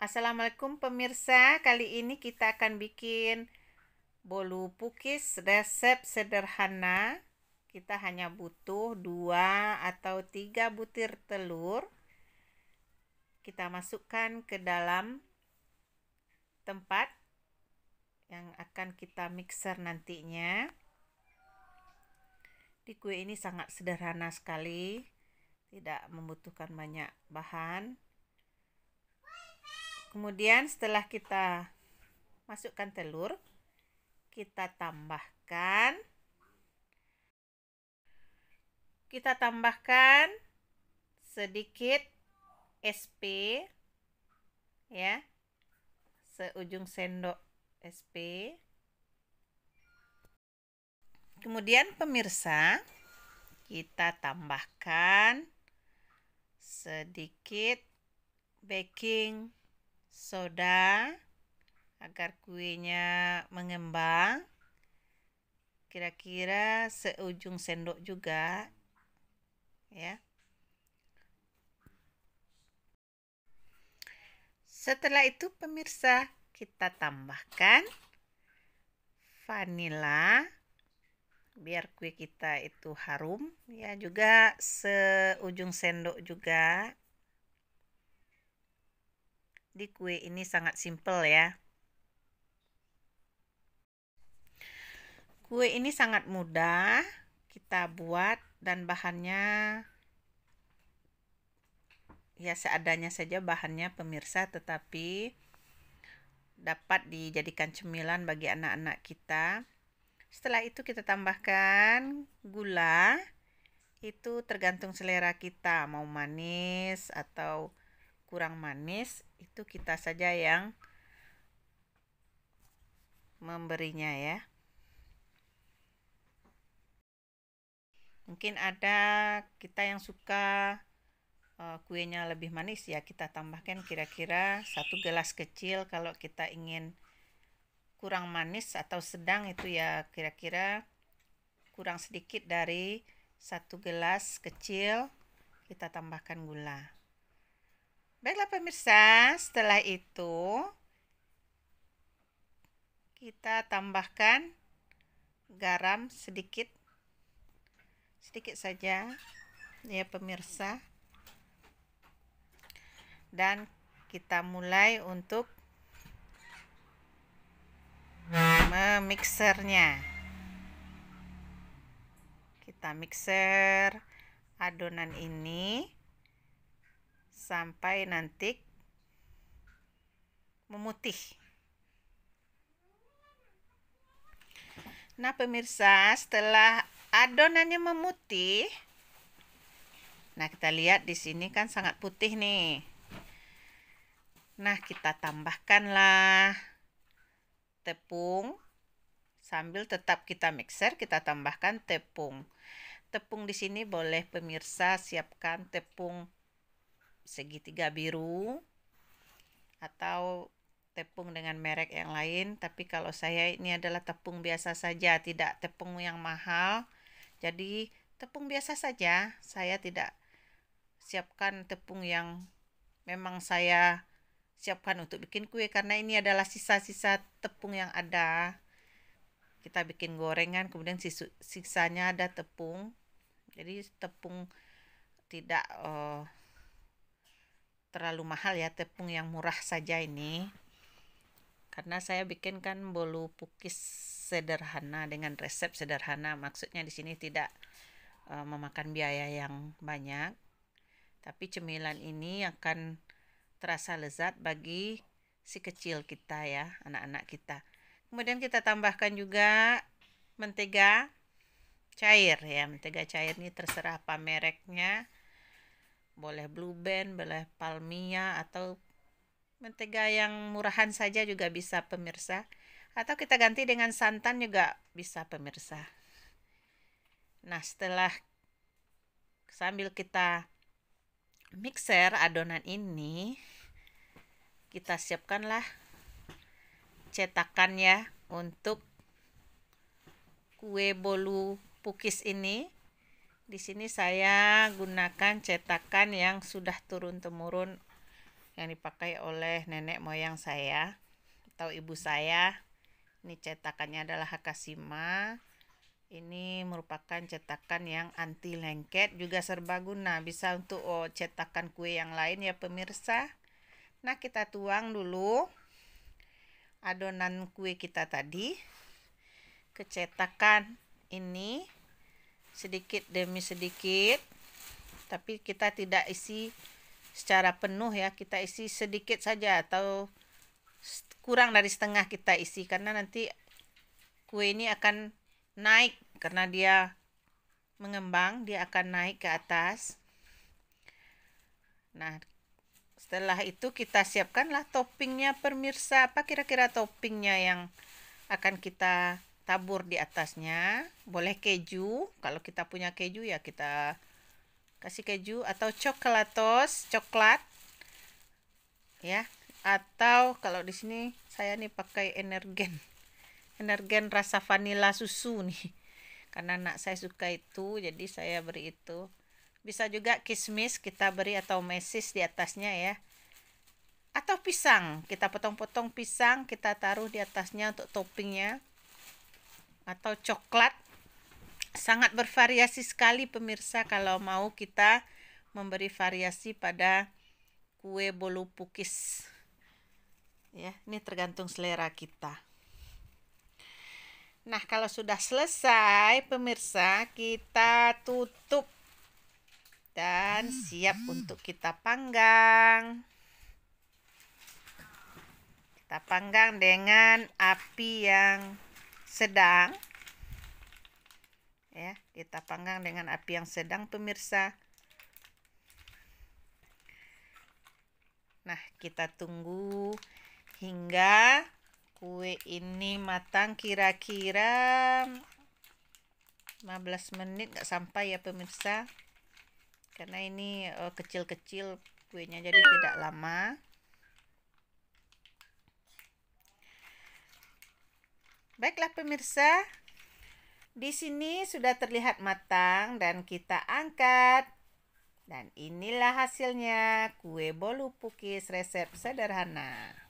Assalamualaikum pemirsa, kali ini kita akan bikin bolu pukis resep sederhana. Kita hanya butuh 2 atau 3 butir telur. Kita masukkan ke dalam tempat yang akan kita mixer nantinya. Di kue ini sangat sederhana sekali, tidak membutuhkan banyak bahan. Kemudian setelah kita masukkan telur, kita tambahkan sedikit SP ya, seujung sendok SP. Kemudian pemirsa, kita tambahkan sedikit baking soda agar kuenya mengembang, kira-kira seujung sendok juga ya. Setelah itu pemirsa, kita tambahkan vanila biar kue kita itu harum ya, juga seujung sendok juga. Di kue ini sangat simpel ya. Kue ini sangat mudah kita buat dan bahannya ya seadanya saja bahannya pemirsa, tetapi dapat dijadikan cemilan bagi anak-anak kita. Setelah itu kita tambahkan gula. Itu tergantung selera kita, mau manis atau kurang manis, itu kita saja yang memberinya ya. Mungkin ada kita yang suka kuenya lebih manis ya, kita tambahkan kira-kira 1 gelas kecil. Kalau kita ingin kurang manis atau sedang, itu ya kira-kira kurang sedikit dari 1 gelas kecil kita tambahkan gula. Baiklah pemirsa, setelah itu kita tambahkan garam sedikit saja ya pemirsa, dan kita mulai untuk memixernya. Kita mixer adonan ini sampai nanti memutih. Nah pemirsa, setelah adonannya memutih, nah kita lihat di sini kan sangat putih nih. Nah kita tambahkanlah tepung, sambil tetap kita mixer, kita tambahkan tepung. Tepung di sini boleh pemirsa siapkan tepung segitiga biru atau tepung dengan merek yang lain, tapi kalau saya ini adalah tepung biasa saja, tidak tepung yang mahal. Jadi tepung biasa saja, saya tidak siapkan tepung yang memang saya siapkan untuk bikin kue, karena ini adalah sisa-sisa tepung yang ada. Kita bikin gorengan, kemudian sisanya ada tepung. Jadi tepung tidak terlalu mahal ya, tepung yang murah saja ini. Karena saya bikin kan bolu pukis sederhana dengan resep sederhana, maksudnya di sini tidak memakan biaya yang banyak. Tapi cemilan ini akan terasa lezat bagi si kecil kita ya, anak-anak kita. Kemudian kita tambahkan juga mentega cair ya. Mentega cair ini terserah apa mereknya. Boleh Blue Band, boleh Palmia, atau mentega yang murahan saja juga bisa pemirsa. Atau kita ganti dengan santan juga bisa pemirsa. Nah setelah sambil kita mixer adonan ini, kita siapkanlah cetakan ya untuk kue bolu pukis ini. Di sini saya gunakan cetakan yang sudah turun-temurun yang dipakai oleh nenek moyang saya atau ibu saya. Ini cetakannya adalah Hakashima. Ini merupakan cetakan yang anti lengket, juga serbaguna, bisa untuk cetakan kue yang lain ya pemirsa. Nah, kita tuang dulu adonan kue kita tadi ke cetakan ini sedikit demi sedikit, tapi kita tidak isi secara penuh ya, kita isi sedikit saja atau kurang dari setengah kita isi, karena nanti kue ini akan naik karena dia mengembang, dia akan naik ke atas. Nah, setelah itu kita siapkanlah toppingnya pemirsa. Apa kira-kira toppingnya yang akan kita tabur di atasnya? Boleh keju, kalau kita punya keju ya kita kasih keju, atau coklat ya, atau kalau di sini saya nih pakai energen rasa vanila susu nih, karena anak saya suka itu, jadi saya beri itu. Bisa juga kismis kita beri atau mesis di atasnya ya, atau pisang, kita potong-potong pisang kita taruh di atasnya untuk toppingnya, atau coklat. Sangat bervariasi sekali pemirsa kalau mau kita memberi variasi pada kue bolu pukis ya, ini tergantung selera kita. Nah, kalau sudah selesai pemirsa, kita tutup dan siap untuk kita panggang. Kita panggang dengan api yang sedang ya, kita panggang dengan api yang sedang pemirsa. Nah, kita tunggu hingga kue ini matang, kira-kira 15 menit nggak sampai ya pemirsa, karena ini kecil-kecil kuenya, jadi tidak lama. Baiklah pemirsa, di sini sudah terlihat matang dan kita angkat. Dan inilah hasilnya kue bolu pukis resep sederhana.